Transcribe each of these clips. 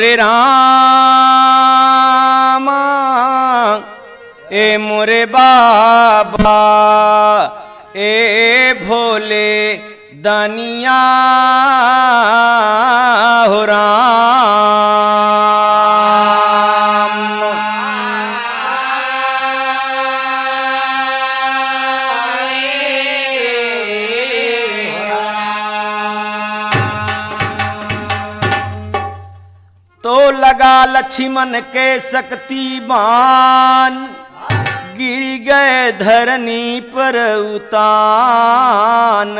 मोरे रामा ए मोरे बाबा ए भोले दानिया हो राम। तो लगा लक्ष्मण के शक्तिमान, गिर गए धरनी पर उतान,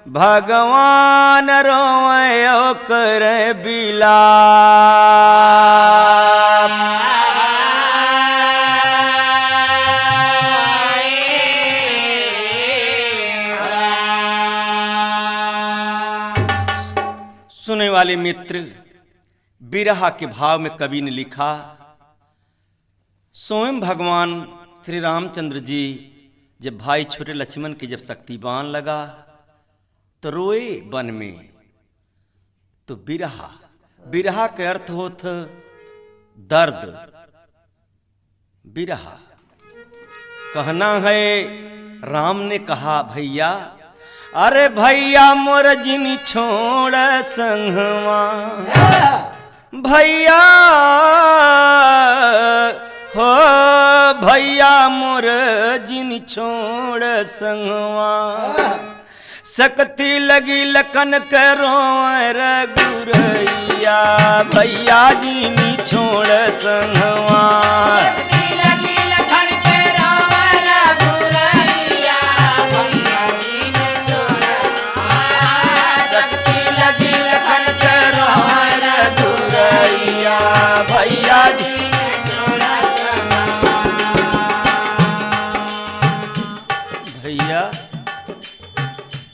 भगवान रोयो कर बिलाप। सुनने वाले मित्र, बिरहा के भाव में कवि ने लिखा, स्वयं भगवान श्री रामचंद्र जी जब भाई छोटे लक्ष्मण के जब शक्तिबान लगा तो रोए वन में। तो बिरहा, बिरहा के अर्थ होत दर्द। बिरहा कहना है, राम ने कहा भैया, अरे भैया मोर जिनी छोड़ संगवा, भैया हो भैया मोर जिन छोड़ संगवा, शक्ति लगी लखन करो रघुरैया, भैया जिनी छोड़ संगवा।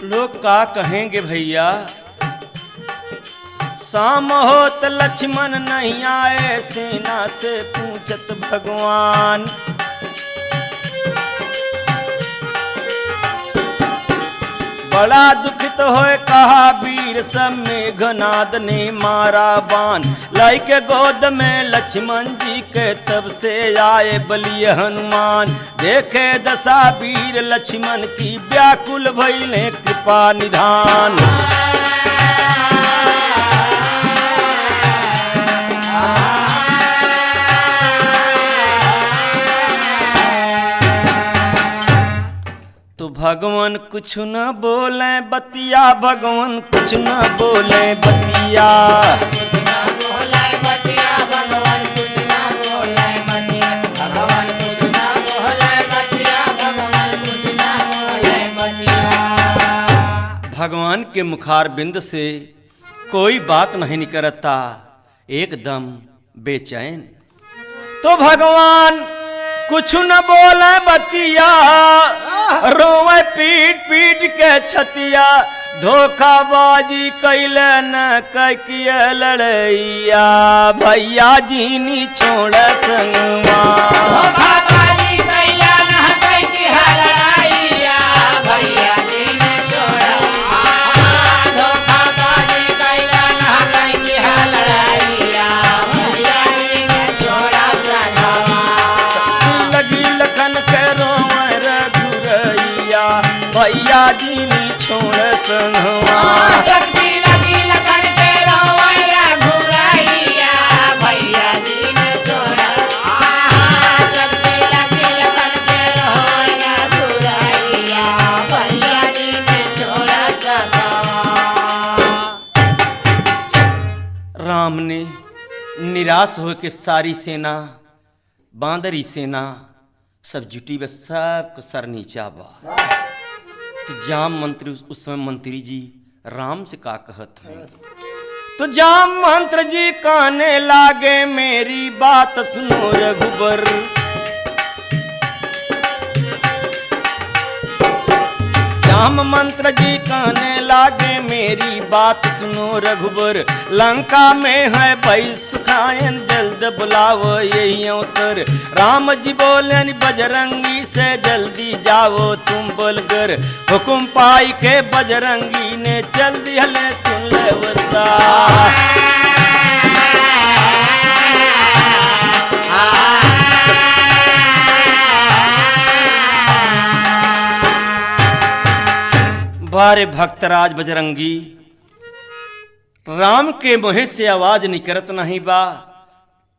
लोग का कहेंगे भैया, शाम होत लक्ष्मण नहीं आए, सेना से पूछत भगवान। बड़ा दुखित होए कहा वीर सब, मेघनाद ने मारा बाण, लाई के गोद में लक्ष्मण जी के तब से आए बलिय हनुमान। देखे दशा वीर लक्ष्मण की, व्याकुल भइले कृपा निधान। तो भगवान कुछ न बोले बतिया, भगवान कुछ न बोले बतिया, कुछ न बोले बतिया, भगवान कुछ न बोले बतिया, भगवान कुछ न बोले बतिया, भगवान कुछ न बोले बतिया। भगवान के मुखार बिंद से कोई बात नहीं निकलता, एकदम बेचैन। तो भगवान कुछ न बोले बतिया, रोवे पीट पीट के छतिया, धोखाबाजी कैले न किया लड़ैया, भैया जीनी छोड़ संगवा। धोखाबाजी कैले न किया लड़ैया, भैया जीनी छोड़, धोखाबाजी कैले न किया लड़ैया, भैया जीनी छोड़ संगवा। लगी लखन के रोवे रघुरैया, भैया जीनी छोड़ संगवा। शक्ति लगी लखन के रोवे रघुरैया, भैया जीनी छोड़, शक्ति लगी लखन के रोवे रघुरैया, भैया जीनी छोड़ संगवा। राम ने निराश होकर सारी सेना, बांदरी सेना सब जुटी व सबको सर नीचा बा। तो जाम मंत्री उस समय मंत्री जी राम से का कहत हैं, तो जाम मंत्र जी कहने लागे, मेरी बात सुनो रघुबर। राम मंत्र जी कहने लागे, मेरी बात सुनो रघुबर। लंका में है भई सुखायन, जल्द बुलाओ यही अवसर। राम जी बोले बजरंगी से, जल्दी जाओ तुम बोलकर। हुकुम पाई के बजरंगी ने, जल्दी हले सुन ले वसा। बारे भक्तराज बजरंगी, राम के मुँह से आवाज निकलत नहीं बा,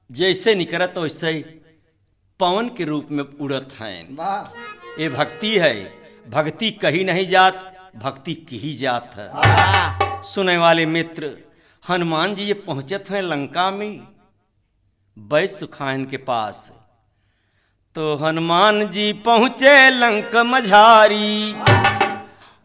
जैसे निकलत वैसे पवन के रूप में उड़त हैं। ये भक्ति है, भक्ति कही नहीं जात, भक्ति की ही जात है। सुने वाले मित्र, हनुमान जी ये पहुंचत हैं लंका में बैस सुखायन के पास। तो हनुमान जी पहुंचे लंक मझारी,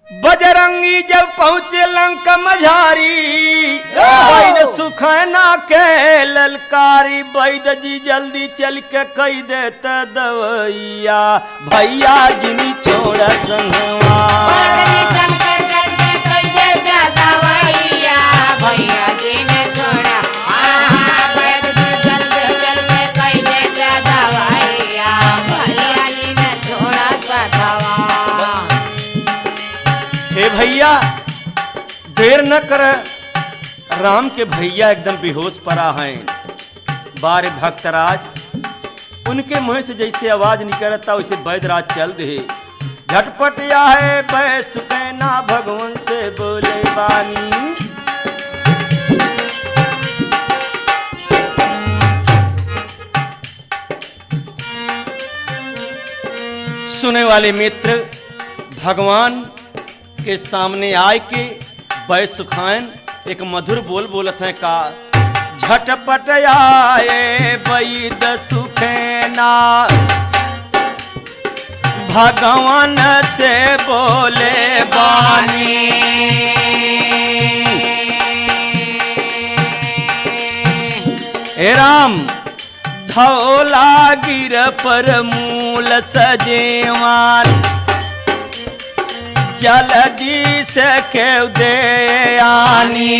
बजरंगी जब पहुंचे लंक मझारी, बैद सुखैना के ललकारी, बैद जी जल्दी चल के कही देता दवैया, भैया जिनी छोड़ा संगवा। हे भैया देर न कर, राम के भैया एकदम बेहोश पड़ा हैं। बारे भक्तराज, उनके मुंह से जैसे आवाज निकलता वैसे वैदराज चल दे, झटपट या है बैस कहना भगवान से बोले बानी। सुने वाले मित्र, भगवान के सामने आए के बैस सुखायन एक मधुर बोल बोलत है का, झटपट आए बैद सुखैना, भगवान से बोले बानी। हे राम, धौला गिर पर मूल सजेवान, जल्दी से केव दे आनी।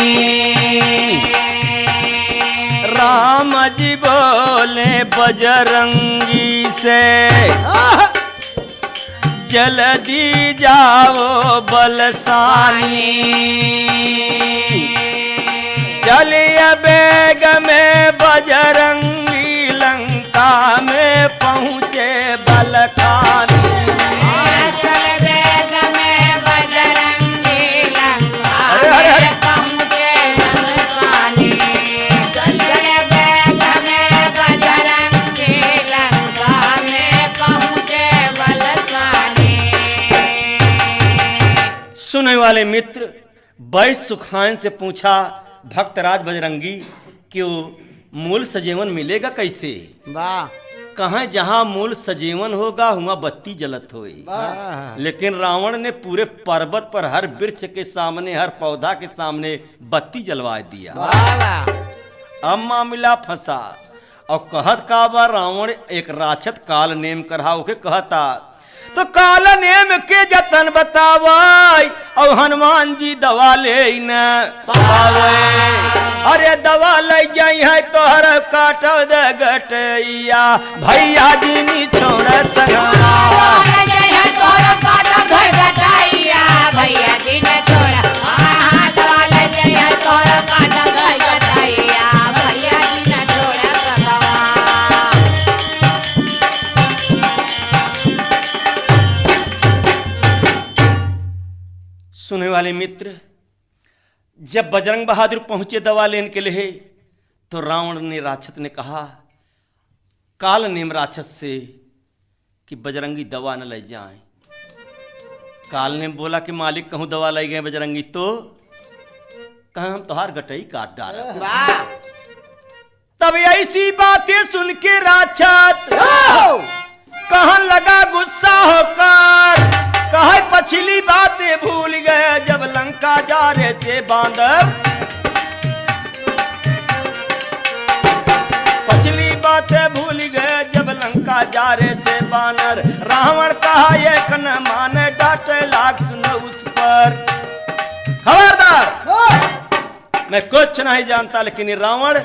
राम जी बोले बजरंगी से, जल्दी जाओ बलसानी, चलिए बेग में बजरंगी, लंका में पहुँचे बलखानी। सुनने वाले मित्र, बैस सुखायन से पूछा भक्तराज बजरंगी कि मूल सजीवन मिलेगा कैसे? वाह, कहाँ जहाँ मूल सजीवन होगा वहाँ बत्ती जलत होई। लेकिन रावण ने पूरे पर्वत पर हर वृक्ष के सामने, हर पौधा के सामने बत्ती जलवा दिया। अब मामला फंसा और कहत का बा, रावण एक राक्षस काल नेम करहा के कहता, तो काल नेम के जतन बतावाई और हनुमान जी दवा ले न पावे। अरे दवा ले जाई है तोहर काटव दे गटैया, भैया जी नी छोड़ सगा। सुनने वाले मित्र, जब बजरंग बहादुर पहुंचे दवा लेने के लिए, तो रावण ने राक्षस ने कहा काल नेम राक्षस से कि बजरंगी दवा न ले जाए। काल ने बोला कि मालिक कहूं दवा ले गए बजरंगी, तो कहा हम तोहार गटई काट डाला। तब ऐसी बातें सुन के राक्षस कहां लगा गुस्सा होकर, कहा पछली बातें भूल गए जब लंका जा रहे थे बांदर। पछली बातें भूल गए जब लंका जा रहे थे बानर। रावण कहा एक न माने, डांटे लाख सुनो उस पर। खबरदार, मैं कुछ नहीं जानता, लेकिन रावण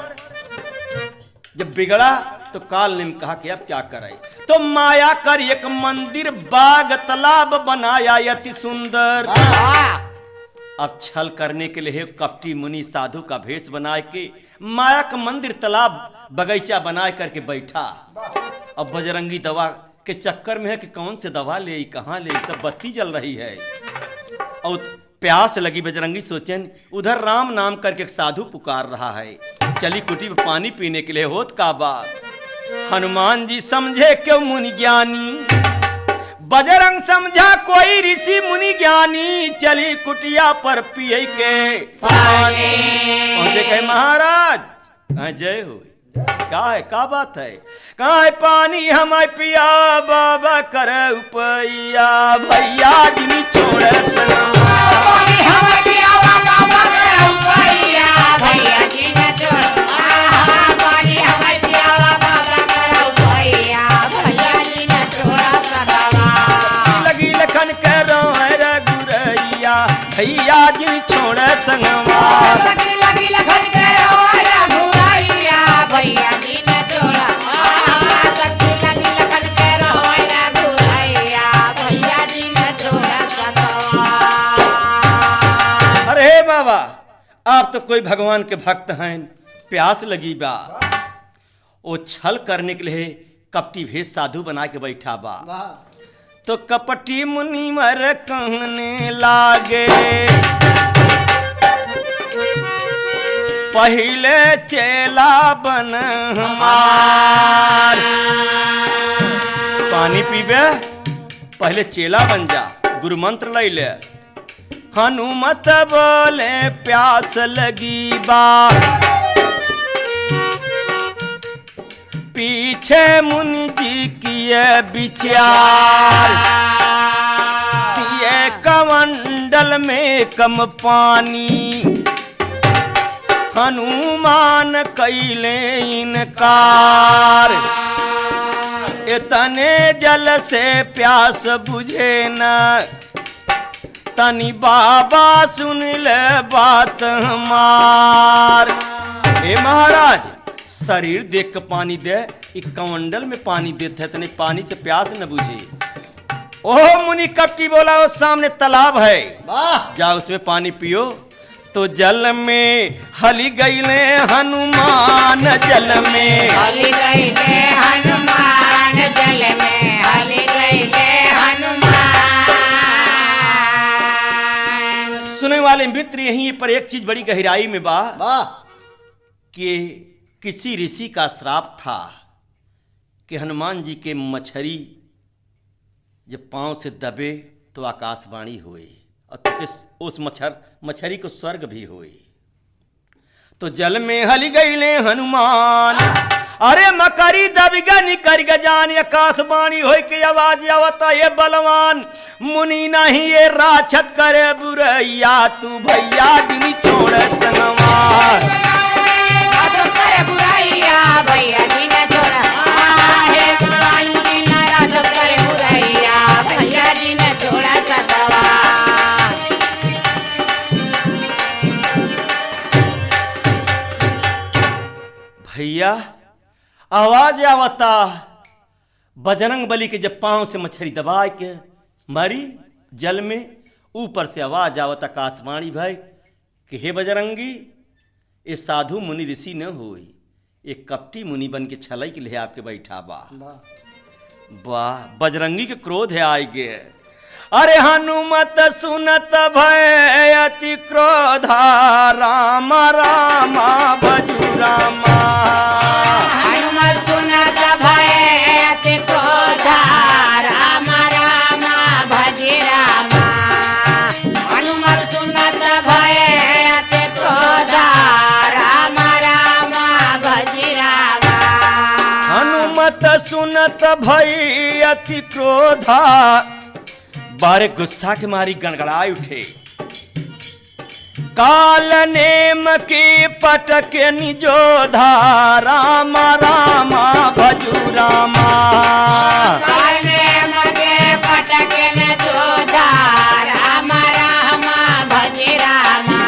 जब बिगड़ा तो काल ने कहा कि अब क्या करे, तो माया कर एक मंदिर बाग तालाब बनाया अति सुंदर। अब छल करने के लिए कपटी मुनि साधु का भेष बना के माया का मंदिर तालाब बगीचा बना करके बैठा। अब बजरंगी दवा के चक्कर में है कि कौन से दवा ले, कहाँ ले, सब बत्ती जल रही है और प्यास लगी। बजरंगी सोचें उधर राम नाम करके एक साधु पुकार रहा है, चली कुटी में पानी पीने के लिए। होत का बात हनुमान जी समझे क्यों मुनि ज्ञानी, बजरंग समझा कोई ऋषि मुनि ज्ञानी। चली कुटिया पर पिए के पानी, पहुंचे कहे महाराज जय हो, का बात है, कहा है पानी हमें पिया बाबा कर उपैया, भैया जिनी छोड़ लगी लखन करो रघुरैया, भैया जिनी छोड़ संगवा। अरे बाबा आप तो कोई भगवान के भक्त हैं, प्यास लगी बा। वो छल करने के लिए कपटी भेष साधु बना के बैठा बा। तो कपटी मुनिवर कहने लागे, पहले चेला बन हमार, पानी पीबे पहले चेला बन जा, गुरु मंत्र ले ले। हनुमत बोले प्यास लगी बा, पीछे मुनि जी किए विचार, पिए कमंडल में कम पानी, हनुमान कैले इनकार। इतने जल से प्यास बुझे न, तनी बाबा सुन ले बात हमार। हे महाराज शरीर देख के पानी दे, एक कमंडल में पानी देते है, तनी पानी से प्यास न बुझे। ओह मुनि कपटी बोला वो सामने तालाब है, जाओ उसमें पानी पियो। तो जल में हली गईले हनुमान, जल में हली गईले हनुमान, जल में हली गईले हनुमान। सुनने वाले मित्र यहीं पर एक चीज बड़ी गहराई में बा कि किसी ऋषि का श्राप था कि हनुमान जी के मछली जब पांव से दबे तो आकाशवाणी हुई, और तो उस मछली को स्वर्ग भी हुई। तो जल में हल गईले हनुमान, अरे मकरी दबिगा निकर गजान, आकाशवाणी हो के आवाज आवता ये बलवान। मुनि नहीं ये राक्षत करे बुरैया, तू भैया दिन छोड़ संगवार। भैया आवाज आवता, बजरंग बली के जब पांव से मछली दबा के मरी जल में, ऊपर से आवाज आवता आकाशवाणी भाई कि हे बजरंगी, ये साधु मुनि ऋषि न होई, एक कपटी मुनि बन के छलई के लिए आपके बैठा बा। वाह बजरंगी के क्रोध है आए गे। अरे हनुमत सुनत भय अति क्रोधा, राम राम भजु रामा। हनुमत सुनत भय अति क्रोधा, राम राम भज रामा। हनुमत सुनत भय अति क्रोधा, राम राम भज रामा। हनुमत सुनत भय अति क्रोधा, बारे गुस्सा के मारी गड़गड़ाए उठे। काल नेम की पटक निजोधा, राम राम भजु रामा। काल नेम के पटक निजोधा, राम राम भज रामा।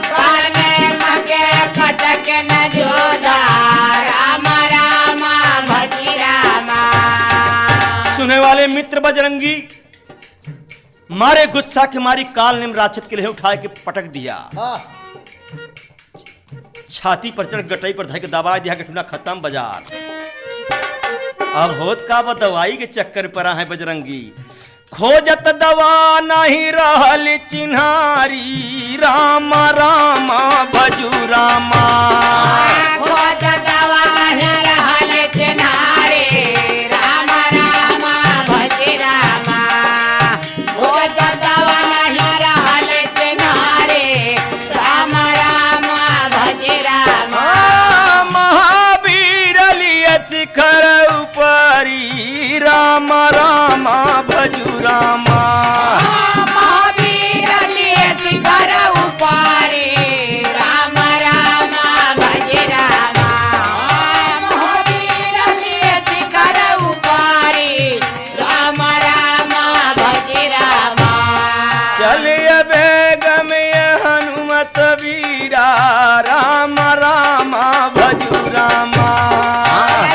काल नेम के पटक निजोधा, राम राम भज रामा। सुने वाले मित्र बजरंगी मारे गुस्सा के मारी काल नेम राक्षस के लिए उठा के पटक दिया, छाती पर चढ़ गटई पर धके दबा दिया कि खत्म बाजार। अब होत का दवाई के चक्कर पर है बजरंगी, खोजत दवा नहीं रहल चिन्हारी राम राम भजू रामा खोजत दवा न रहल चिन्हारी राम राम भज रामा खोजत दवा न रहल चिन्हारी राम राम भज रामा महावीर लिय शिखर उपरी राम राम भजू रामा महावीर लिय शिखर उपरी राम राम भज रामा महावीर लिय शिखर उपरी राम राम भज रामा चलिए बेग में हनुमत वीरा राम राम भजू रामा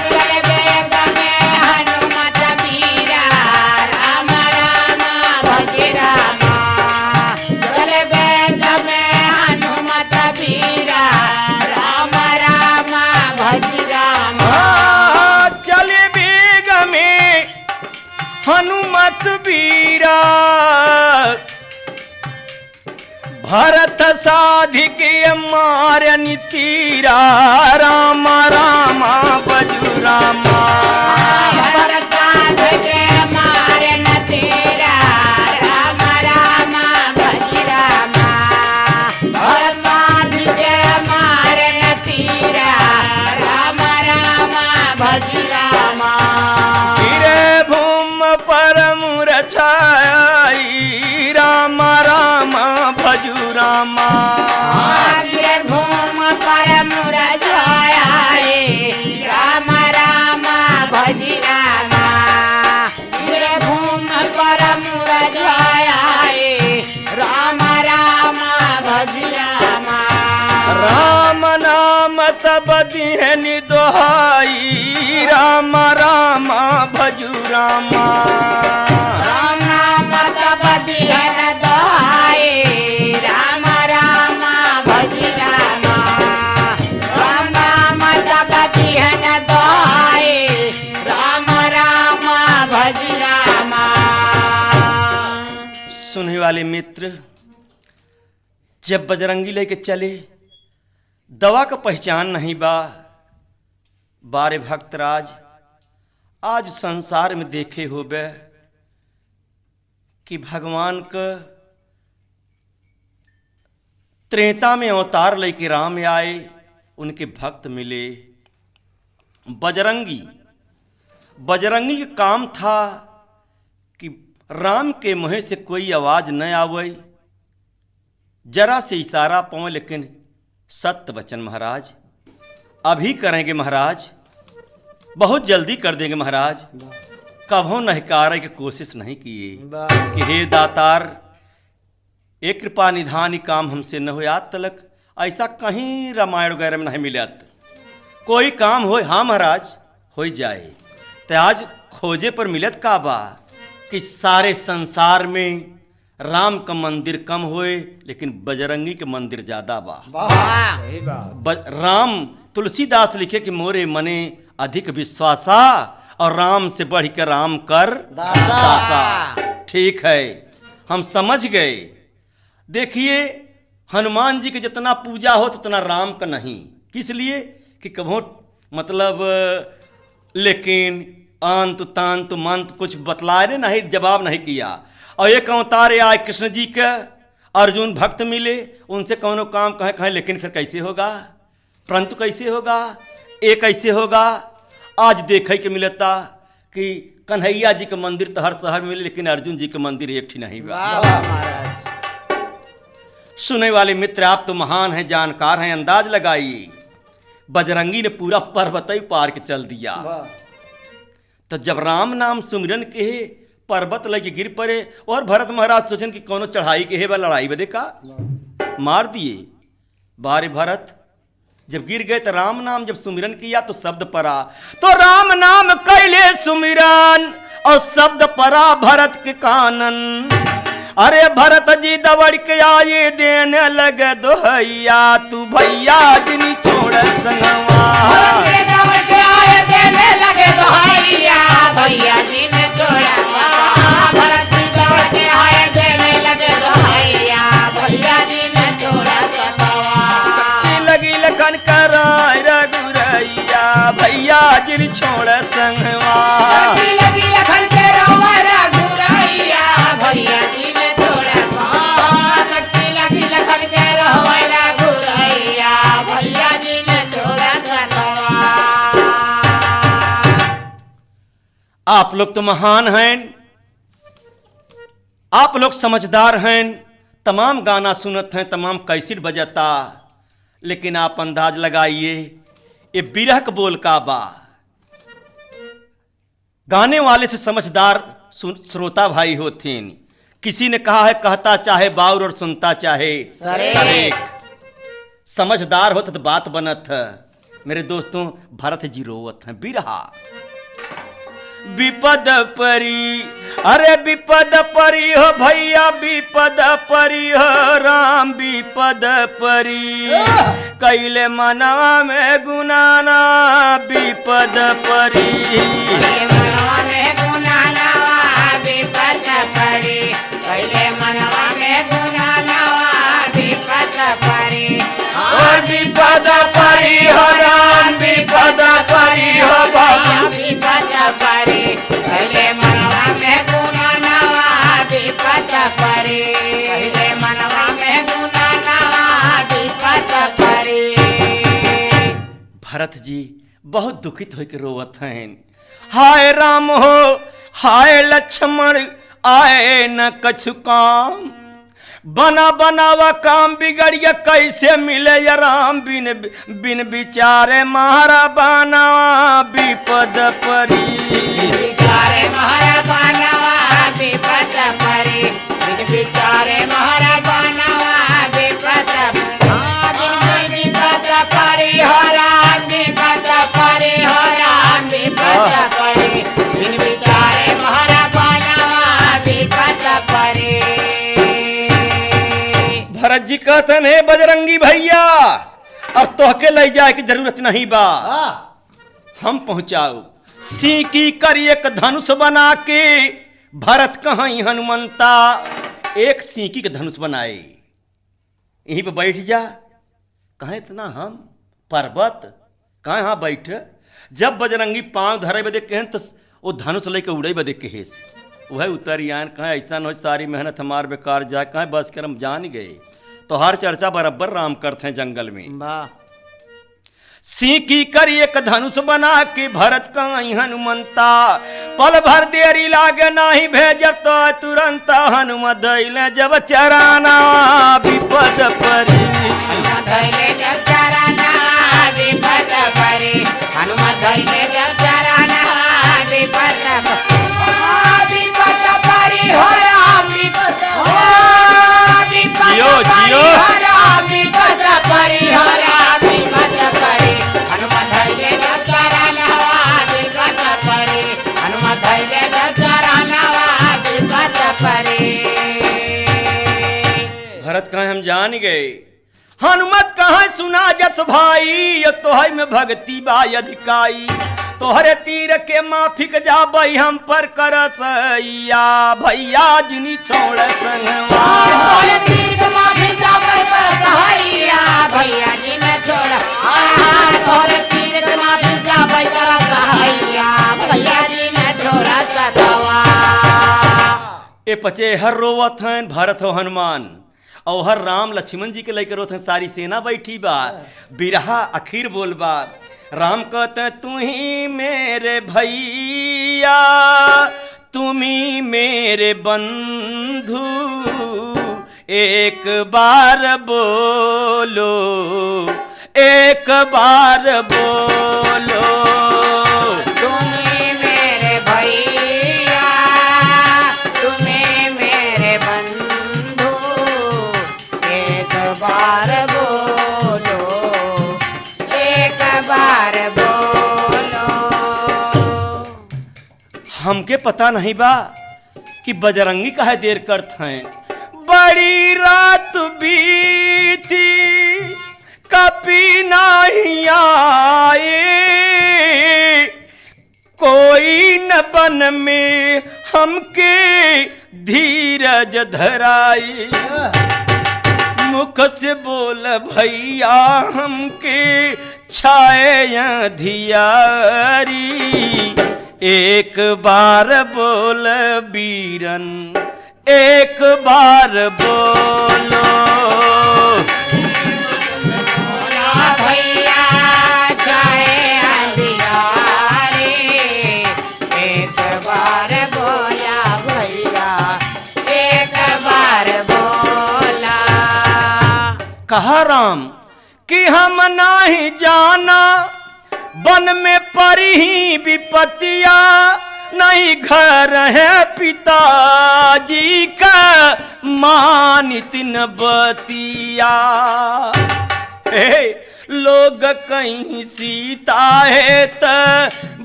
चल बेग में हनुमत वीरा राम राम भज रामा चल बेग में हनुमत वीरा राम राम भज रामा चल बेग में हनुमत वीरा भरत साधिक मारन तीरा राम राम भजू रामा बरसात के मारन तेरा राम राम भज रामा बरसात के मारन तेरा राम राम भज रामा गिरे भूम पर मुरछाई राम राम भजू रामा गिर घूम पर मुरझाया रे राम राम भज रामा गिर घूम पर मुरझाया रे राम राम भज रामा राम नाम तब दिहन दोहाई राम राम भजू रामा राम नाम तब दिहन दोहाए राम राम भज रामा राम नाम तब दिहन दोहाए राम राम भज रामा सुनने वाले मित्र, जब बजरंगी लेके चले दवा का पहचान नहीं बा। बारे भक्तराज आज संसार में देखे होबे कि भगवान का त्रेता में अवतार लेके राम आए, उनके भक्त मिले। बजरंगी का काम था कि राम के मुँह से कोई आवाज न आवे, जरा से इशारा पाओ, लेकिन सत्य वचन महाराज अभी करेंगे महाराज, बहुत जल्दी कर देंगे महाराज। कभों नहकारे की कोशिश नहीं किए कि हे दातार एक कृपा निधान काम हमसे न हो। आज तलक ऐसा कहीं रामायण वगैरह में नहीं मिलत, कोई काम हो हाँ महाराज हो जाए। तो आज खोजे पर मिलत का बा कि सारे संसार में राम का मंदिर कम होए, लेकिन बजरंगी के मंदिर ज्यादा बा। राम तुलसीदास लिखे कि मोरे मने अधिक विश्वासा, और राम से बढ़ कर राम कर दासा। ठीक है, हम समझ गए। देखिए हनुमान जी के जितना पूजा हो उतना राम का नहीं, किस लिए कि कभो मतलब, लेकिन अंत तांत मंत कुछ बतलाए नहीं, जवाब नहीं किया। और एक अवतार आए कृष्ण जी के, अर्जुन भक्त मिले, उनसे कौनो काम कहें कहें, लेकिन फिर कैसे होगा, परंतु कैसे होगा, एक कैसे होगा। आज देखे के मिलता कि कन्हैया जी के मंदिर तो हर शहर में मिले, लेकिन अर्जुन जी के मंदिर एक ही नहीं बा। सुने वाले मित्र आप तो महान हैं, जानकार हैं, अंदाज लगाइए। बजरंगी ने पूरा पर्वत ही पार के चल दिया। तो जब राम नाम सुमिरन के पर्वत लगे गिर पड़े, और भरत महाराज सोचन कि कोनो चढ़ाई के है व लड़ाई बदे का मार दिए। बारे भरत जब गिर गए तो राम नाम जब सुमिरन किया तो शब्द परा, तो राम नाम कैले सुमिरन और शब्द परा भरत के कानन। अरे भरत जी दौड़ के आए देने लगे दोहैया, तू भैया जिनी छोड़ संगवा। दौड़ के आए देने लगे दोहैया, भैया जी ने छोड़ा भरत संगवा। लगी लगी लखन के रोवा रघुरैया भैया जी ने छोड़ा साथ। लगी लखन के रोवा रघुरैया भैया जी ने छोड़ा सतवा। आप लोग तो महान हैं, आप लोग समझदार हैं, तमाम गाना सुनत हैं, तमाम कैसेट बजता, लेकिन आप अंदाज लगाइए ये बिरह का बोल का बा। गाने वाले से समझदार श्रोता भाई होते हैं। किसी ने कहा है कहता चाहे बाउर और सुनता चाहे सरेक। समझदार होता तो बात बनत है। मेरे दोस्तों भरत जी रोवत हैं बिरहा। विपद परी, अरे विपद परी हो भैया, विपद परी हो राम, विपद परी कैले मनवा में गुनाना, विपद परी मनवा में गुनाना विपद परी, कैले मनवा में गुनाना विपद परी। और विपद परी हो राम, विपद परी हो भैया, विपद परी कैले मनवा में गुनाना विपद परी, कैले मनवा में गुनाना विपद परी। भरत जी बहुत दुखित होकर रोवत हैं। हाय राम हो हाय लक्ष्मण आए न कछु काम, बना बनावा काम बिगड़िया कैसे मिले या राम, बिन बिन विचारे मारा बना विपद परी। विचारे महारा बनवा विपद परी, विचारे महारा बनवा विपद विपद परी हो राम, विपद परी हो राम, विपद परी विचारे महारा बनवा विपद परी। भरत जी कहते हैं बजरंगी भैया अब तोहके ले जाए की जरूरत नहीं बा, हम पहुंचाओ। सीकी कर एक धनुष बना के भरत कहीं हनुमंता, एक सीकी के धनुष बनाए, यहीं पे बैठ जा। कहे इतना हम पर्वत कहे हाँ बैठ। जब बजरंगी पांव धरे बदे कहें तो वो धनुष लेके उड़े बदे कहे वह उतरियान। कहे ऐसा न सारी मेहनत हमार बेकार जाए, कहे बस कर हम जान गए। तो हर चर्चा बराबर राम करते हैं जंगल में। सीकी कर एक धनुष बना के भरत कहीं हनुमंता, पल भर देरी लागे नाही भेजब तो तुरंत हनुमत दैले जब चराना विपद परी। हनुमत दैले जब चराना विपद परी, हनुमत दैले जब चराना विपद परी हो राम, विपद जियो जियो विपद परी हो राम, विपद परी हनुमत दैले जब चराना विपद परी, हनुमत दैले जब चराना विपद परी। भरत कहे हम जान गए। हनुमत कहे सुना जस भाई, तोहर में भक्ति बा अधिकाई, तोहरे तीर के माफिक जा बई हम पर करसैया, भैया जिनी छोड़ संगवा। तोहरे तीर के माफिक जा बई पर सहाइया, भैया जी ने छोड़। तोहरे तीर के माफिक जा बई पर सहाइया, भैया जी ने छोड़ा सतवा। ए पचे हर रोवत हैं भरत हो हनुमान, और हर राम लक्ष्मण जी के लेकर रोत हैं, सारी सेना बैठी बा। बिरहा आखिर बोलबा राम कहते तू ही मेरे भैया, तुम्ही मेरे बंधु, एक बार बोलो, एक बार बोलो। तुम्हें मेरे भैया, तुम्हें मेरे बंधु, एक बार बोलो, एक बार बोलो। हमके पता नहीं बा कि बजरंगी काहे देर करत हैं। बड़ी रात बीती कपी नहीं आए, कोई न बन में हमके धीरज धराई, मुख से बोल भैया हमके छाए अंधियारी, एक बार बोल बीरन, एक बार बोलो। बोला भैया जाए अंधियारे, एक बार बोला भैया, एक बार बोला। कहा राम कि हम नहीं जाना वन में परी ही विपतिया, नहीं घर है पिताजी का मानित न बतिया। लोग कहीं सीता है त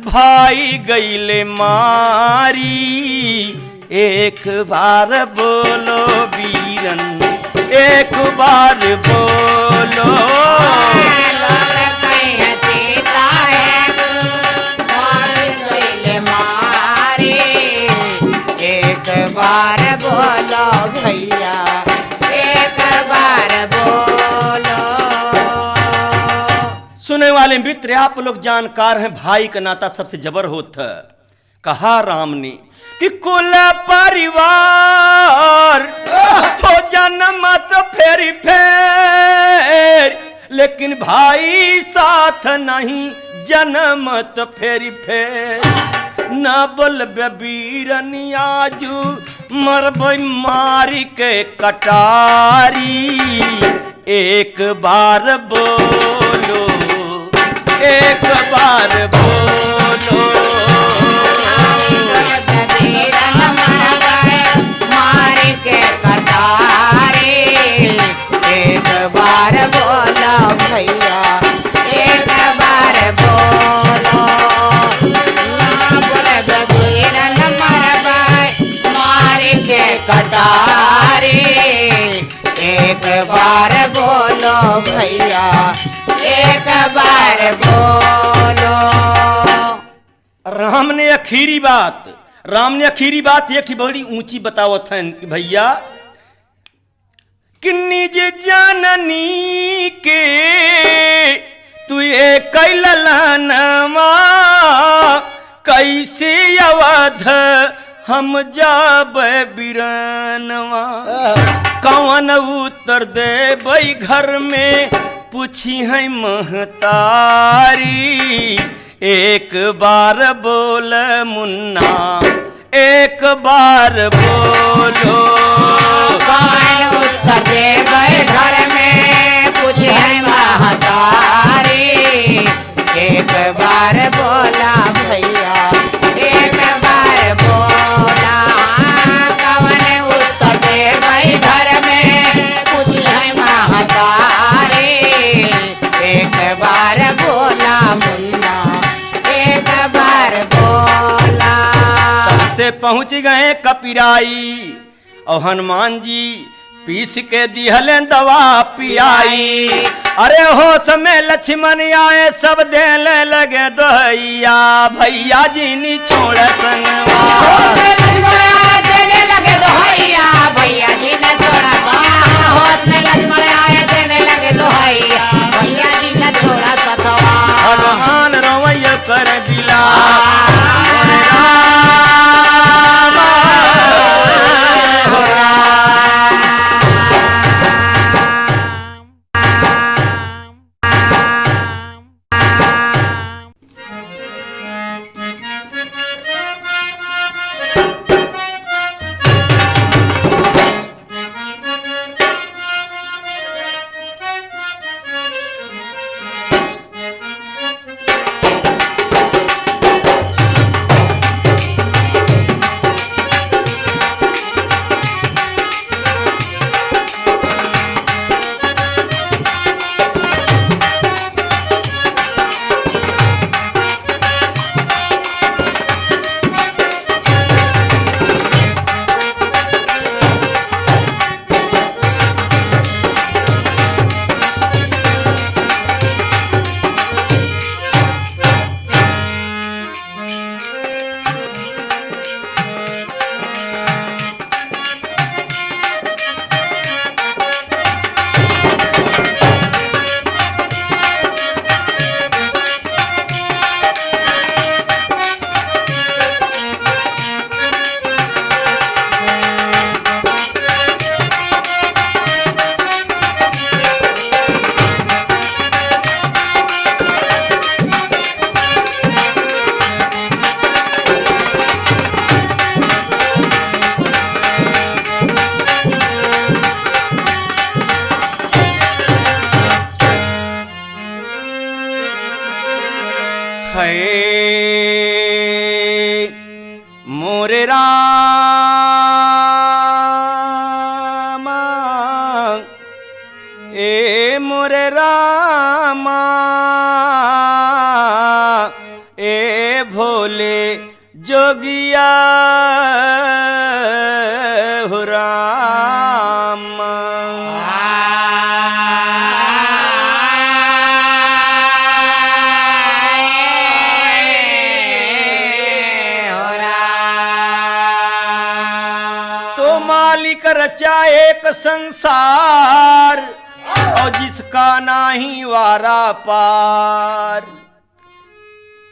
भाई गईले मारी, एक बार बोलो बीरन, एक बार बोलो। एक बार बोलो भैया, एक बार बोलो। सुने वाले मित्र, आप लोग जानकार हैं, भाई का नाता सबसे जबर होता। कहा राम ने कि कुल परिवार तो जन्म तो फेरी फेर, लेकिन भाई साथ नहीं जन्म तो फेरी फेर। न बोल बीरन आजू मरब मारी के कटारी, एक बार बोलो, एक बार बोलो। मार के कटारे, एक बार बोलो भैया, एक बार बोलो। मार के कटारे, एक बार बोलो भैया, एक बार बोलो। राम ने आखिरी बात, राम ने आखिरी बात एक ही बड़ी ऊंची बतावत है कि भैया कि निज जननी के तू ये कैलनवा, कैसे अवध हम जाब बिरनवा। कौन उत्तर दे बई घर में पूछी है महतारी, एक बार बोल मुन्ना, एक बार बोलो। कौन उत्तर दे बई घर में पूछे महतारी, एक बार बोला भैया, एक बार बोला। कौन उत्तर दे बई घर में पूछे महतारी, एक बार बोला मुन्ना, एक बार बोला। से पहुंच गए कपिराई और हनुमान जी पीस के दिहले दवा पियाई। अरे होश में लक्ष्मण आए सब देने लगे दोहैया, भैया जी नी छोड़ संगवा। होश में लक्ष्मण देने लगे दोहैया, भैया जी ने छोड़ा सतवा। होश में लक्ष्मण आए देने लगे दोहैया, भैया जी ने छोड़ा सतवा। भगवान रवैया कर दिला मोरे रामा ए मोरे रामा ए भोले जोगिया हो रामा। तो मालिक रचा एक संसार और जिसका नाही वारा पार,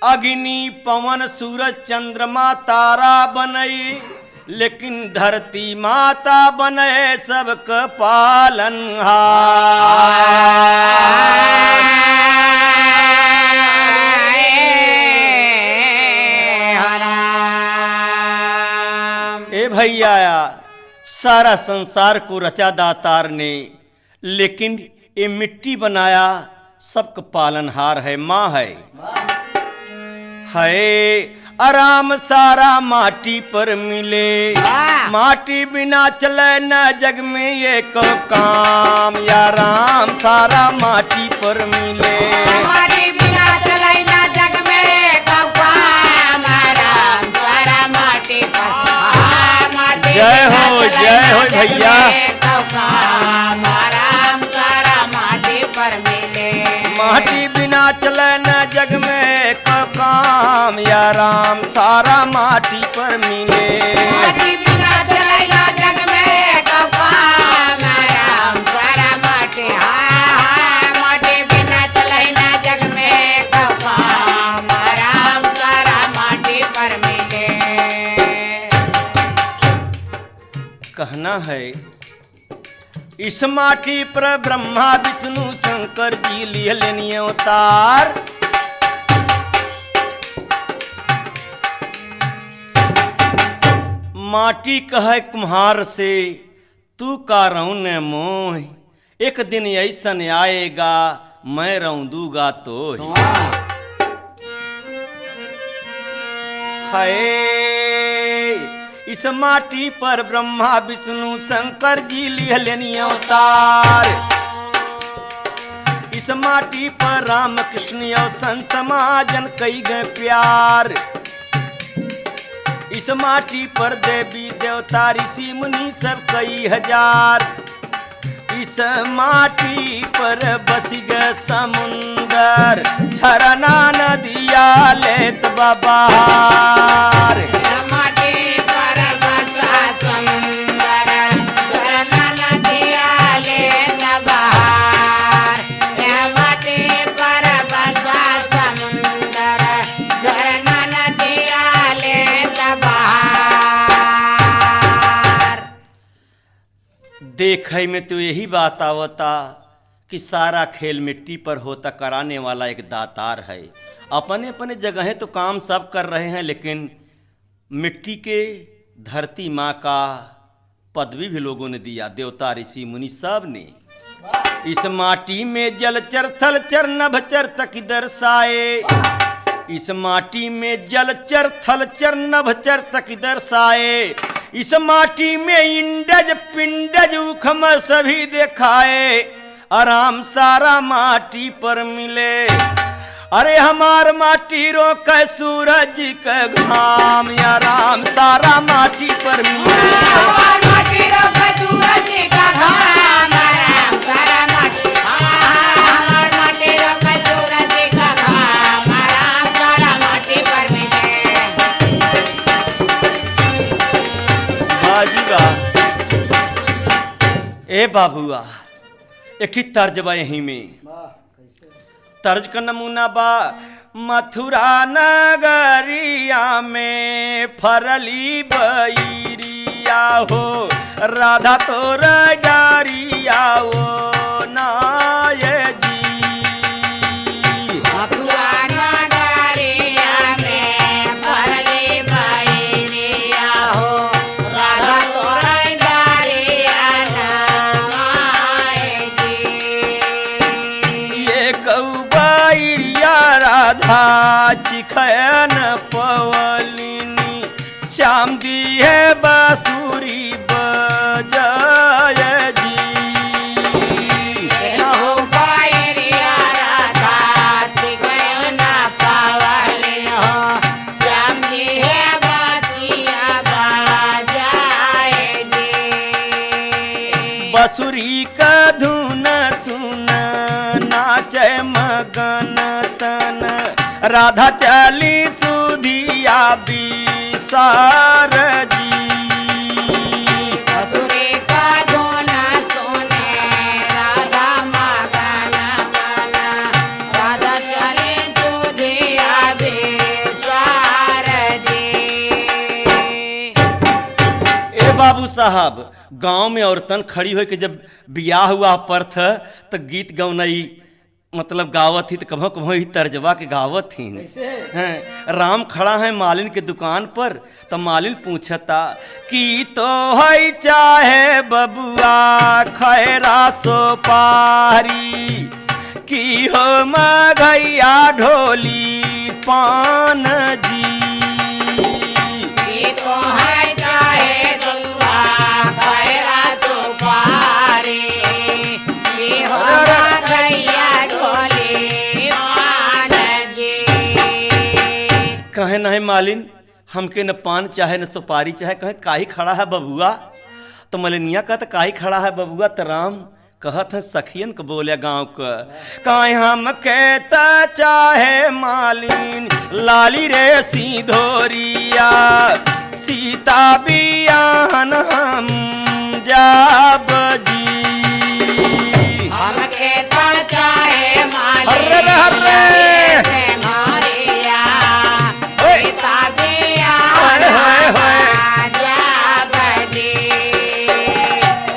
अग्नि पवन सूरज चंद्रमा तारा बनई, लेकिन धरती माता बने सबक पालनहार। ए भैया सारा संसार को रचा दातार ने, लेकिन ये मिट्टी बनाया सबका पालनहार है, माँ है। आराम सारा माटी पर मिले, माटी बिना चले न जग में ये को काम, या राम सारा माटी पर मिले। माटी बिना चले न जग में को काम, राम सारा माटी पर। जय हो भैया। राम सारा माटी पर मिले, माटी बिना चले न जग में को काम, या राम सारा माटी पर मिले। माटी बिना चले न जग में को काम, राम सारा माटी। माटी बिना चले न जग में को काम, राम सारा माटी पर मिले। कहना है इस माटी पर ब्रह्मा विष्णु शंकर जी लिए लेनी अवतार। माटी कहे कुम्हार से तू का रौन मोह, एक दिन ऐसन आएगा मैं रौंदूगा तो। हाय इस माटी पर ब्रह्मा विष्णु शंकर जी लिए लेनी अवतार। इस माटी पर राम कृष्ण और संत महाजन कई गए प्यार। इस माटी पर देवी देवता ऋषि मुनि सब कई हजार। इस माटी पर बस गए समुंदर, झरना नदिया लेत बबार। देखे में तो यही बात आवता कि सारा खेल मिट्टी पर होता, कराने वाला एक दातार है। अपने अपने जगह तो काम सब कर रहे हैं, लेकिन मिट्टी के धरती माँ का पदवी भी लोगों ने दिया, देवता ऋषि मुनि सब ने। इस माटी में जलचर थलचर नभचर तक दर्शाए। इस माटी में जलचर थलचर नभचर तक दर्शाए। इस माटी में इंडज पिंडज उखम सभी दिखाए। आराम सारा माटी पर मिले, अरे हमार माटी रोक सूरज का घाम, या राम सारा माटी पर मिले। हमार माटी रोक सूरज का घाम, राम सारा माटी। हमार माटी रोक सूरज का घाम, राम सारा माटी पर मिले। बाजूगा ए बाबुआ एक ठीक तर्ज बा यहीं में। तर्ज का नमूना बा, मथुरा नगरिया में फरली बैरिया हो, राधा तोर डारिया वो नाय जी। मथुरा नगरिया में फरली बैरिया हो, राधा तोर डारिया नाय जी। ये कौबैरिया राधा चिखयन पवलिनी, श्याम दी है बांसुरी बजाय जी। हो बायरिया राधा गयो ना पावले हो श्याम जी है बासिया बाजाए जी। बांसुरी का धुन सुन नाचे मगन तन राधा चली सुधिया बिसार जी। बांसुरी का धुन सुने राधा मगन मन राधा चले सुधिया बिसार जी। ए बाबू साहब, गांव में औरतन खड़ी हो के जब बियाह हुआ पर्थ तो गीत गौनई मतलब गावत थी तो कभो कभो ही तर्जवा के गावत थी। हैं, राम खड़ा है मालिन के दुकान पर तो मालिन पूछता कि तो है चाहे बबुआ खैरा सो पारी की हो मगैया ढोली पान जी। ये तो है चाहे दुआ खैरा तो पारे ये हो गैया ढोली मान जी। कहे नहीं मालिन हमके न पान चाहे न सुपारी चाहे, कहे काहे खड़ा है बबुआ। तो मलिनिया कहता काहे खड़ा है बबुआ। तो राम कहत है सखियन को बोले गाँव का काहे हम कहता चाहे मालिन लाली रे सिंधोरिया सीता बियाहन हम जाब जी। हम कहता चाहे माली हर्रे रे हर्रे। से मारिया ओए। सीता बिया होए, होए, होए। जा बजी।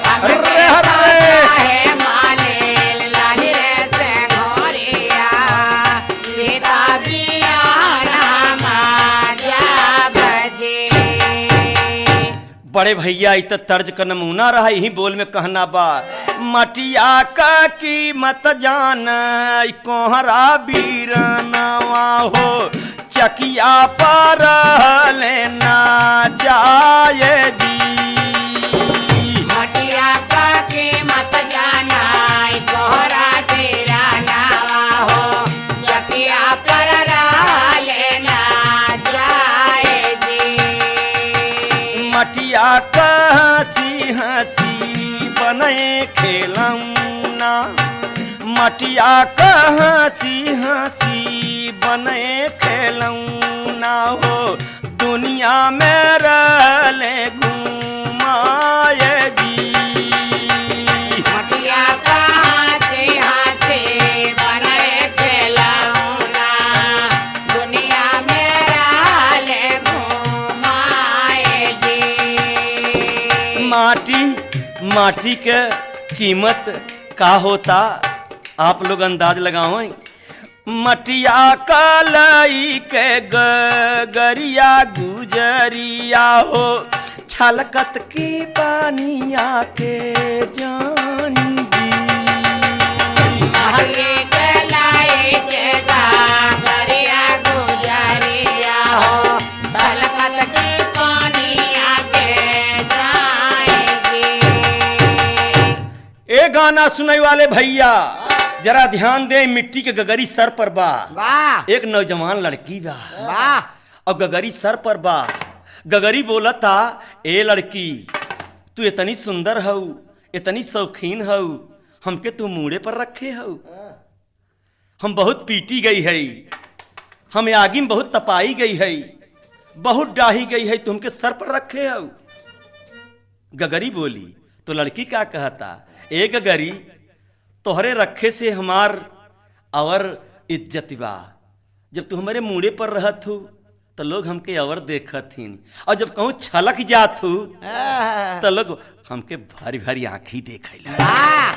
हम हर्रे, कहता हर्रे। चाहे माली लाली रे से मारिया सीता बिया जा बजी। बड़े भैया इत तर्ज का नमूना रहा यही बोल में कहना बा मटिया का कीमत जान कोहरा बीरनवा हो चकिया पर लेना जाए जी। मटिया का कीमत जाना कोहरा तेरा नावा हो चकिया पर लेना जाए जी। मटिया का हंसी हंसी बने खेलौना मटिया का हंसी हंसी बने खेलौना हो दुनिया में रहले घुमाए जी। मटिया का हाथे हाथे बने खिलौना दुनिया में रहले घुमाए जी। माटी के कीमत का होता आप लोग अंदाज लगाओ। मटिया कलई के गरिया गुजरिया हो छलकत की पानिया के जानी जी। महले के लाए के गरिया गुजरिया हो छलकत की पानिया के जाएगी। ए गाना सुनाई वाले भैया जरा ध्यान दे मिट्टी के गगरी सर पर बा वाह एक नौजवान लड़की बा वाह और गगरी सर पर बा गगरी बोलता ए लड़की तू इतनी सुंदर हऊ इतनी शौकीन हऊ हमके तू मूड़े पर रखे हऊ हम बहुत पीटी गई है हम आगी में बहुत तपाई गई है बहुत डाही गई है तुमके सर पर रखे हऊ। गगरी बोली तो लड़की क्या कहता ए गगरी तोहरे रखे से हमार और इज्जत बा जब तू हमारे मूड़े पर रहत हूँ तो लोग हमके और देखत हिन और जब कहूँ छलक जात हूँ तो लोग हमके भारी भारी आँखी देखेला। वाह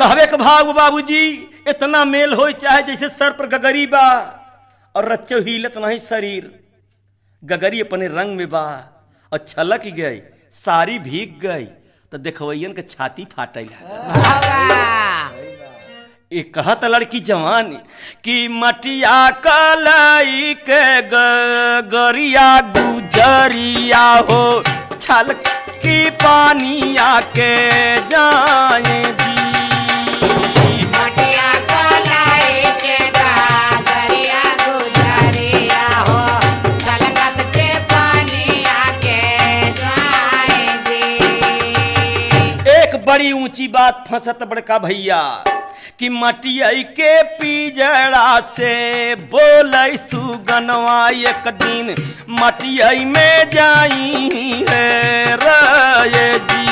कहवे के भाव बाबूजी इतना मेल हो चाहे जैसे सर पर गगरी बा और रच्चो हिलत नहीं शरीर गगरी अपने रंग में बा और छलक गई सारी भीग गई तो देखवैयन के छाती फाटल। वाह ये कहत लड़की जवान कि मटिया कलाई के गरिया गुजरिया हो छलकी पानिया के जाए जी मटिया कलाई के गरिया गुजरिया हो छलकत के पानिया के जाए जी। एक बड़ी ऊंची बात फंसत बड़का भैया कि मटिया के पिजड़ा से बोले सुगनवा एक दिन मटिया में जाई है रे जी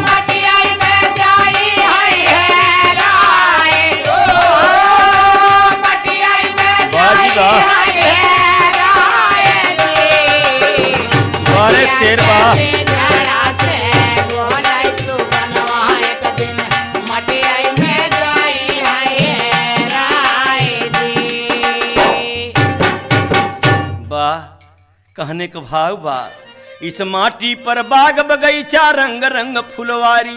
मटिया में जाई है राय मटिया में जाई है राय जी अरे शेरवा कहने का भाव बा इस माटी पर बाग बगीचा रंग रंग फुलवारी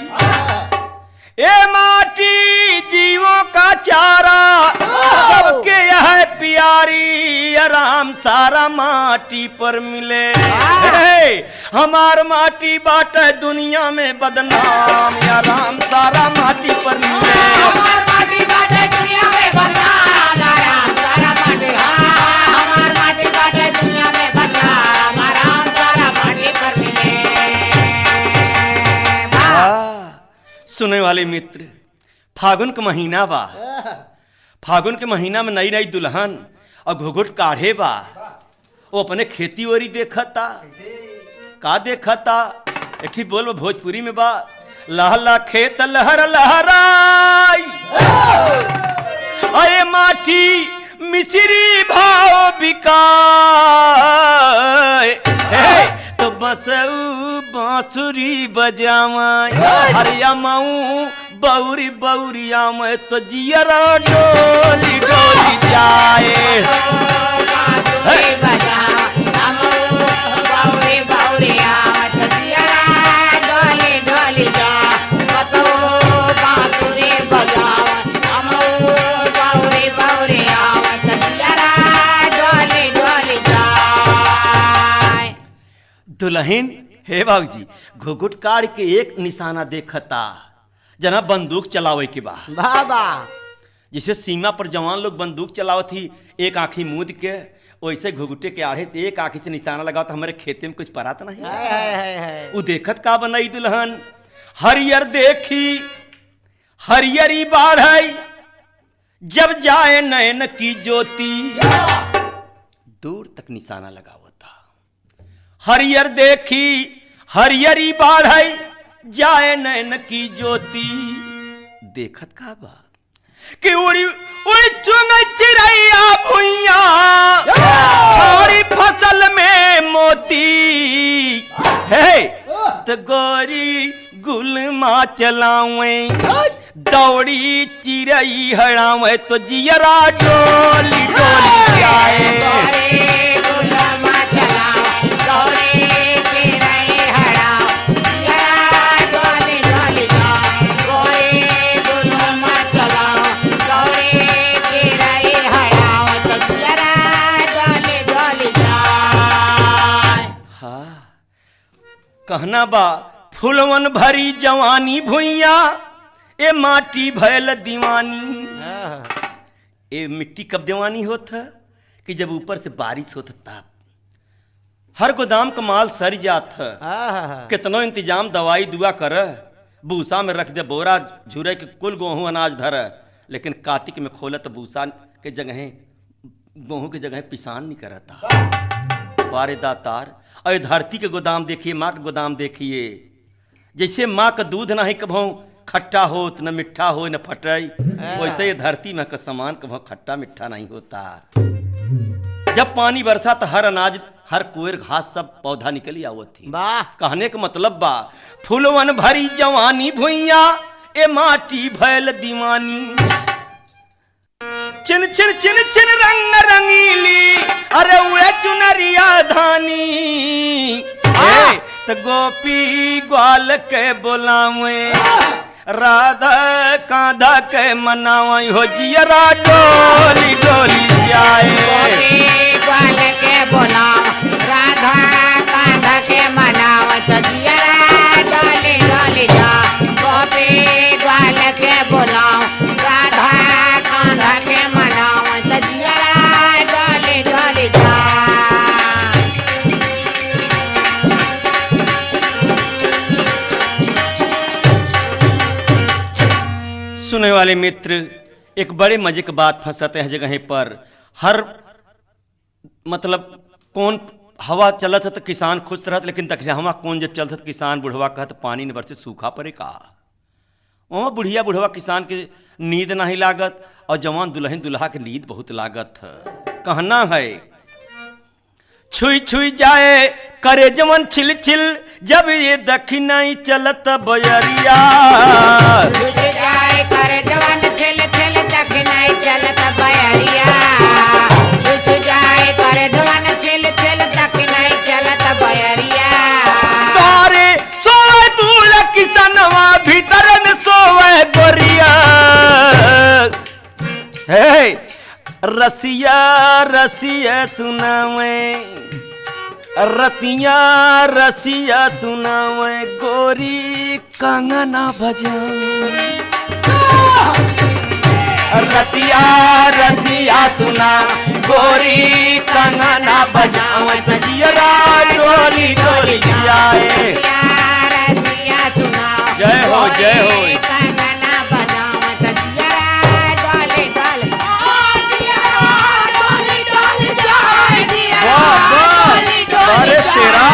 ए माटी जीवों का चारा सबके यह प्यारी आराम सारा माटी पर मिले हमार माटी बाटे दुनिया में बदनाम आराम सारा माटी पर मिले हमार माटी बाटे दुनिया में बदनाम आराम सारा माटी हमार माटी बाटे दुनिया में बदनाम आराम सारा माटी पर मिले। सुने वाले मित्र फागुन का महीना बा फागुन के महीना में नई नई दुल्हन और घुघुट काढ़े बा वो अपने खेती ओरी देखता का देखता एठी बोल भोजपुरी में बा लहला खेत लहर लहराई अरे माटी मिश्री भाव बिकाए तो बसऊ बांसुरी बजावाई हरिया माऊ बौरी बौरिया में तो जियरा डोली डोली जाए दुल्हन हे बाबूजी घुघुट काढ़ के एक निशाना देखता जना बंदूक चलावे के बा बाबा जिसे सीमा पर जवान लोग बंदूक चलावत थी एक आंखी मूद के वैसे घुघुटे के आड़े से एक आंखी से निशाना लगाओ तो हमारे खेते में कुछ परा तो नहीं है। वो देखत का बनाई दुल्हन हरियर देखी हरियरी बाढ़ जब जाए नयन की ज्योति दूर तक निशाना लगा होता हरियर देखी हरियरी बाढ़ जाए नैन की ज्योति देखत का बा कि उड़ी उड़ी चुंग चिड़ैया भुइया थोड़ी फसल में मोती है तो गोरी गुलमा चलावे दौड़ी चिड़ई हड़ावे तो जियरा डोली डोली जाए कहना बा फुलवन भरी जवानी भुइया ए माटी भैल दीवानी ए मिट्टी कब दीवानी होता कि जब ऊपर से बारिश होता तब हर गोदाम का माल सर जात कितनो इंतजाम दवाई दुआ कर भूसा में रख दे बोरा झुरे के कुल गेहूं अनाज धर लेकिन कार्तिक में खोलत भूसा के जगह गेहूं के जगह पिसान नहीं करता बारे दातार और धरती के गोदाम देखिए माँ का गोदाम देखिए जैसे माँ का दूध ना ही कभों खट्टा हो न मिठा हो न फटई वैसे ये धरती में का सामान कभों खट्टा मिठा नहीं होता जब पानी बरसा तो हर अनाज हर कुएर घास सब पौधा निकली आवत थी कहने का मतलब बा फूलवन भरी जवानी भुइया ए माटी भैल दीवानी चिन चिन चिन चिन रंग रंगीली अरे उड़े चुनरिया धानी तो गोपी ग्वाल के बोलावे राधा कांधा के मनावई हो जियरा डोली डोली जाए गोपी ग्वाल के बोलाव राधा कांधा के मनाव जियरा डोली डोली जा गोपी ग्वाल के बोलाव राधा कांधा के मनाव जियरा डोली डोली जा। सुनने वाले मित्र एक बड़े मजे की बात फंसाते हैं जगह पर हर मतलब कौन हवा चलत है तो किसान खुश रहत लेकिन तखियावा कौन जब चलत तो किसान बुढ़वा कहत पानी न बरसे सूखा पड़े का वहाँ बुढ़िया बुढ़वा किसान के नींद नहीं लागत और जवान दुल्हन दुल्हा के नींद बहुत लागत है। कहना है छुई छुई जाए करे जवन छिल छिल जब ये दखिनाई चलत बयरिया जाए कर जवन छिल छिल दखिनाई चलत बयरिया जाए कर जवन छिल छिल दखिनाई चलत बयरिया तारे सोए दूर किसनवा भीतर में सोए गोरिया हे रसिया रसिया सुनावे रतिया रसिया सुनावे गोरी कंगना बजा रतिया रसिया सुना गोरी कंगना बजावे जियरा डोली डोली जाए जय हो जय हो अरे शेरा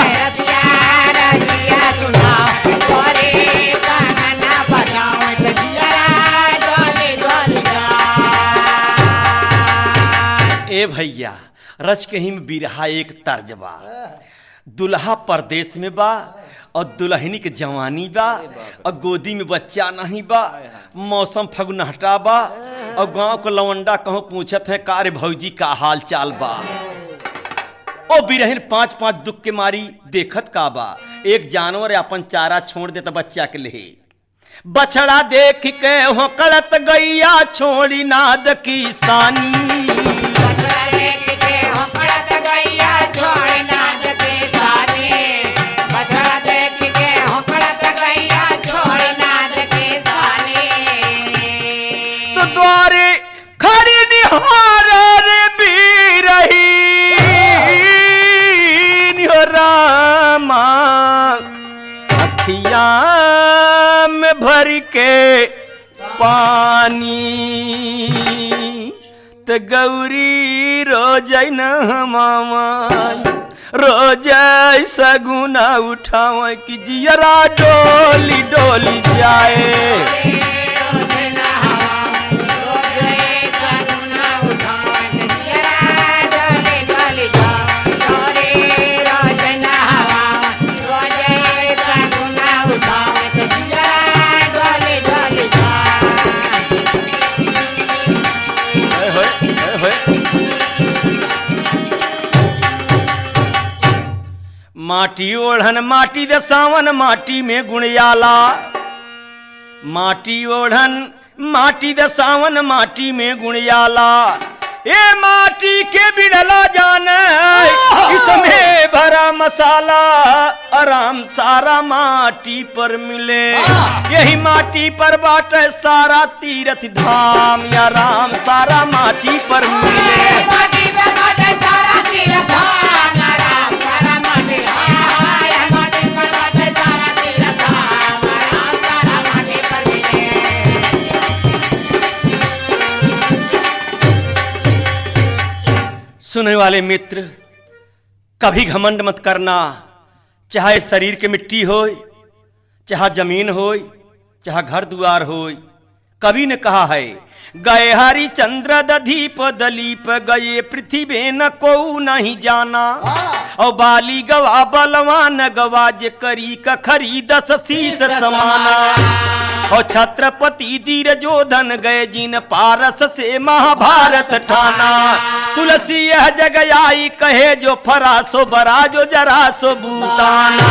ए भैया रच के ही में बिरहा एक तर्ज बा दुल्हा परदेश में बा और दुल्हनी के जवानी बा और गोदी में बच्चा नहीं बा मौसम फगुनहटा बा और गांव को लवंडा कहूँ पूछत है कार्य भौजी का हाल चाल बा ओ बिरहन पांच पांच दुख के मारी देखत का बा एक जानवर अपन चारा छोड़ देता बच्चा के लिए बछड़ा देख के हो कड़त गैया छोड़ी नाद की सानी तो द्वारे खड़ी निहार रे बीरही रामा अखिया में भर के पानी तो गौरी रोज न मामा रोज सगुना उठाव कि जियरा डोली डोली जाए माटी ओढ़न माटी दे सावन माटी में गुणयाला माटी ओढ़न माटी दे सावन माटी में गुणयाला ए माटी के बिड़ला जाने इसमें भरा मसाला आराम सारा माटी पर मिले यही माटी पर बाटे सारा तीर्थ धाम या राम सारा माटी पर मिले माटी पर बाटे सारा तीर्थ धाम या राम सारा माटी माटी पर बाटे सारा तीर्थ धाम या राम सारा माटी पर मिले। सुनने वाले मित्र कभी घमंड मत करना चाहे शरीर के मिट्टी हो चाहे जमीन हो चाहे घर द्वार हो कवि ने कहा है गए हरिचंद्र दधीप दलीप गए पृथ्वी न को नहीं जाना और बाली गवा बलवान गवा जे करी का खरीद शीस समाना और छत्रपति धीर जोधन गए जिन पारस से महाभारत ठाना तुलसी यह जग आई कहे जो फरासो बरा जो जरा सो बूताना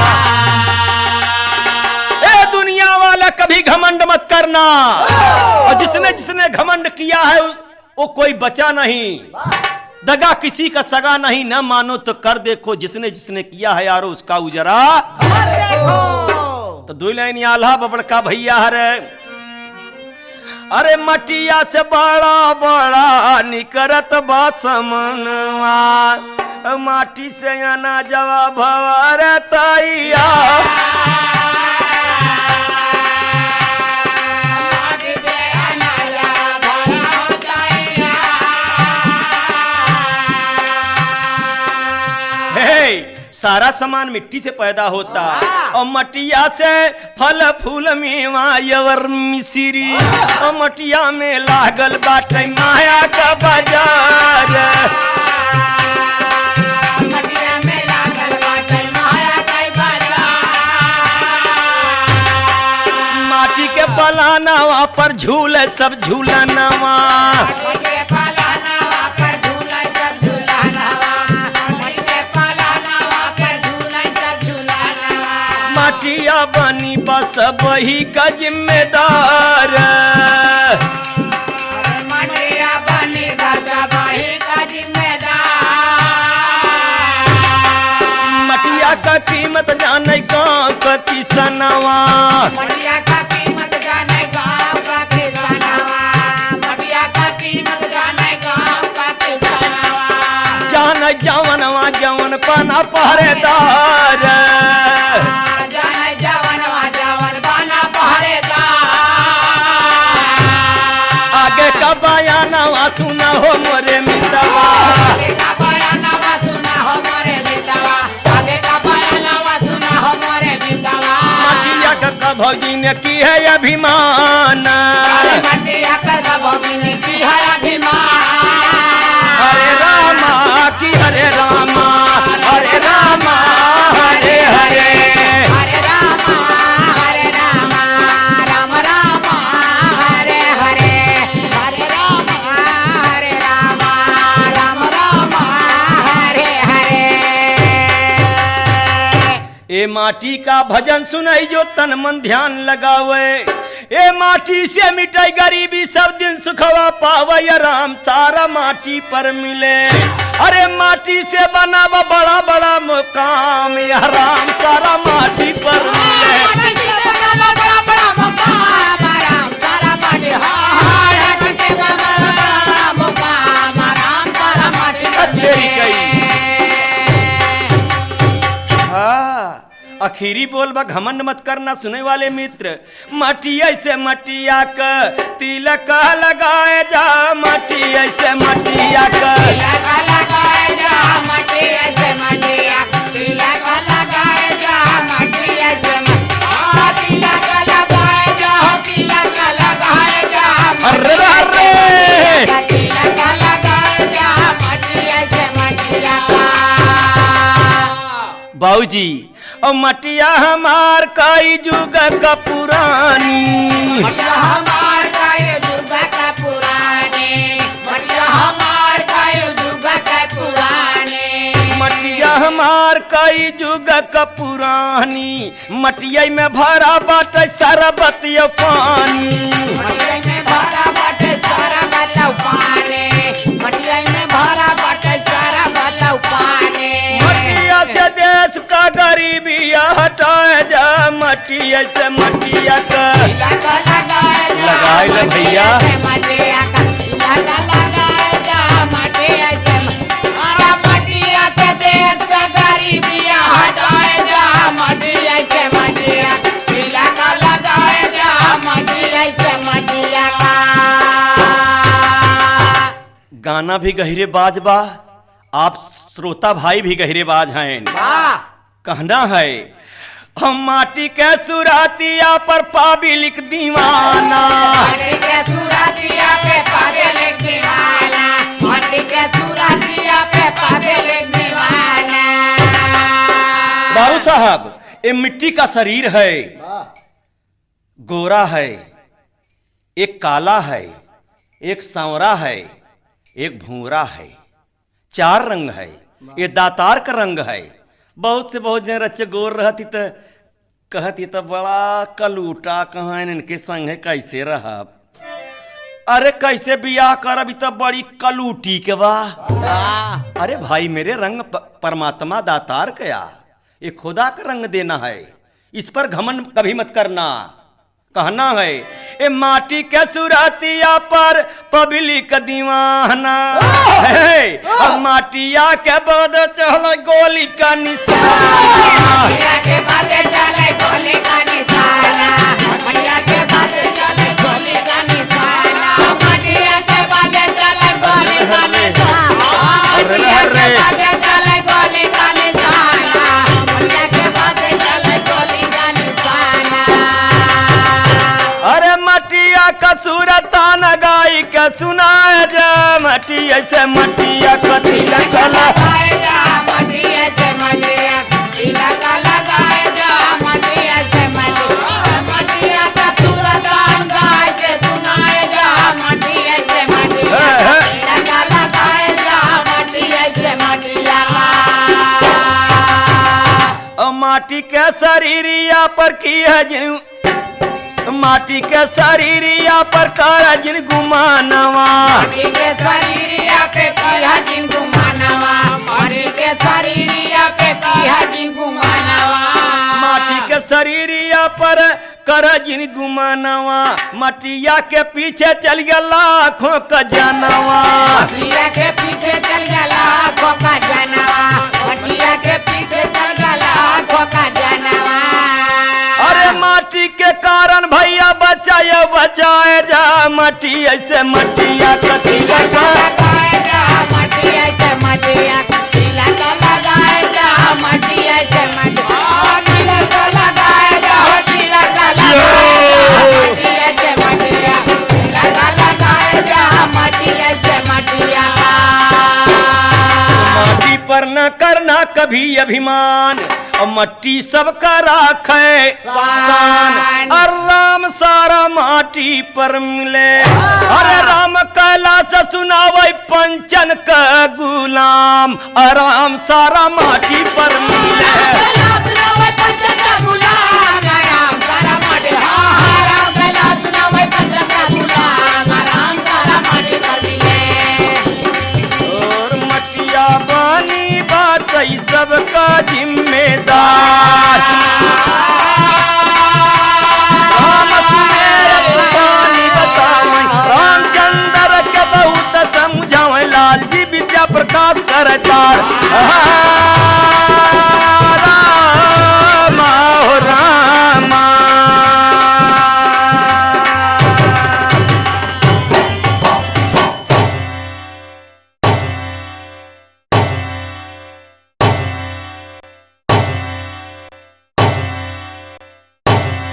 ए दुनिया वाला कभी घमंड मत करना, और जिसने जिसने घमंड किया है वो कोई बचा नहीं। दगा किसी का सगा नहीं, न मानो तो कर देखो, जिसने जिसने किया है यारो उसका उजरा तो दो लाइन आल्हा बबड़का भैया हरे। अरे मटिया से बड़ा बड़ा निकरत बासमनवा, माटी से आना जवा भवर तैया। सारा सामान मिट्टी से पैदा होता, और मटिया से फल फूल मेवा यवर मिश्री, और मटिया में लागल बाटे माया का बाजार। मटिया में लागल बाटे माया का बाजार। माटी के पलानावा पर झूले सब झूलनवा, मटिया बनी बस वही का जिम्मेदार। मटिया बनी बस वही का जिम्मेदार। मटिया का कीमत जाने गाँव का किसनवा, मटिया का कीमत जाने गाँव का किसनवा, मटिया का कीमत जाने गाँव का किसनवा। जान जवनवा जवन पना पहरेदार, आगे का बयानवा सुना हो मोरे मितवा, आगे का बयानवा सुना हो मोरे मितवा, आगे का बयानवा सुना हो मोरे मितवा। मटिया का भौजी ने की है अभिमान, मटिया का भौजी ने की है अभिमान। हरे रामा की हरे रामा, हरे रामा हरे हरे, हरे रामा हरे रामा, राम राम हरे हरे, हरे राम हरे राम, राम राम हरे हरे। ए माटी का भजन सुनाई जो तन मन ध्यान लगावे, ए माटी से मिटाई गरीबी सब दिन सुखवा पावे, राम सारा माटी पर मिले। अरे माटी से बना बड़ा बड़ा मुकाम, यह राम सारा माटी पर मिले। आखिरी बोल बा घमंड मत करना सुने वाले मित्र। मटिया से मटिया का तिलक लगाए जा, मटिया से मटिया का तिलक लगाए जा, मटिया से मटिया तिलक लगाए जा, मटिया से तिलक लगाए जा, तिलक लगाए जा, अरे अरे तिलक लगाए जा, मटिया से मटिया। बाबूजी और मटिया हमार काई जुग का पुरानी, मटिया हमार काई जुग का पुरानी, मटिया हमार काई जुग का पुरानी, मटिया हमार काई जुग का पुरानी। मटिया में भरा बाटे सारा बतिया पानी, मटिया में भरा बाटे सारा बतिया पानी, मटिया में भरा बाटे सारा बतिया पानी। मटिया से देश का गरीबी हटाए जा, मटिया से मटिया का लगाए भैया, मटिया का लगाए जा, मटिया से मटिया से देश का गरीबी हटाए जा, मटिया से मटिया का लगाए जा, मटिया से मटिया का। गाना भी गहरे बाज बा, आप श्रोता भाई भी गहरे बाज हैं। कहना है हम माटी के सुरातिया पर पाबिलिक दीवाना, माटी के सुरातिया पे पाबिलिक दीवाना, माटी के सुरातिया पे पाबिलिक दीवाना। बाबू साहब ये मिट्टी का शरीर है, गोरा है, एक काला है, एक सांवरा है, एक भूरा है, 4 रंग है। ये दातार का रंग है। बहुत से बहुत जन रच्चे गोर रहती तो कहत ये तो बड़ा कलूटा कहाँ इनके संग है कैसे रहा। अरे कैसे बियाह करब तो बड़ी कलूटी के बा। अरे भाई मेरे रंग परमात्मा दातार कया, ये खुदा का रंग देना है, इस पर घमंड कभी मत करना। कहना है ए माटी के सुरतिया पर पब्लिक दीवाना है, अब माटिया के बाद चल गोली का निशाना। के बाद चले गोली का निशाना, मटिया के बाद चले गोली का निशाना, मटिया के बाद चले गोली का निशाना, मटिया के बाद चले गोली का निशाना, मटिया के बाद चले गोली का निशाना। अरे मटिया का सूरता न गाई के सुनाए जा, मटिया से मटिया कथी चला लगाएगा मटिया से मटिया तिला का लगाएगा मटिया से मटिया, मटिया का सूरता गाय के सुनाएगा मटिया से मटिया, तिला का लगाएगा मटिया से मटिया। माटी के शरीरिया पर की है जिन, माटी के शरीरिया पर कर जिन गुमानवा, माटी के शरीरिया पे किया जिंगु मानवा, माटी के शरीरिया पे किया जिंगु मानवा, माटी के शरीरिया पर कर जिन गुमानवा, मटिया के पीछे चल गया लाखों का जानवा। मटिया के पीछे चल गया लाखों का जानवा, मटिया के पीछे चल गया लाखों का जानवा। अरे माटी के कारण भैया बचाए बचाए जा, मटी ऐसे मटिया कथी लगा लगाएगा मटिया से मटिया, तिला का लगाएगा मटिया से मटिया, तिला का लगाएगा तिला का लगाएगा मटिया से मटिया, तिला का लगाएगा मटिया से मटिया। माटी पर न करना कभी अभिमान, और मट्टी सबका राखे शान। और राम सारा माटी पर मिले, अरे राम कैलाश सुनावे पंचन का गुलाम, आराम सारा माटी पर मिले। और मटिया बानी बात सबका जिम्मेदार, राम बानी बतावे रामचंद्र के बहुत समझावे, लाल जी विद्या प्रकाश करतार।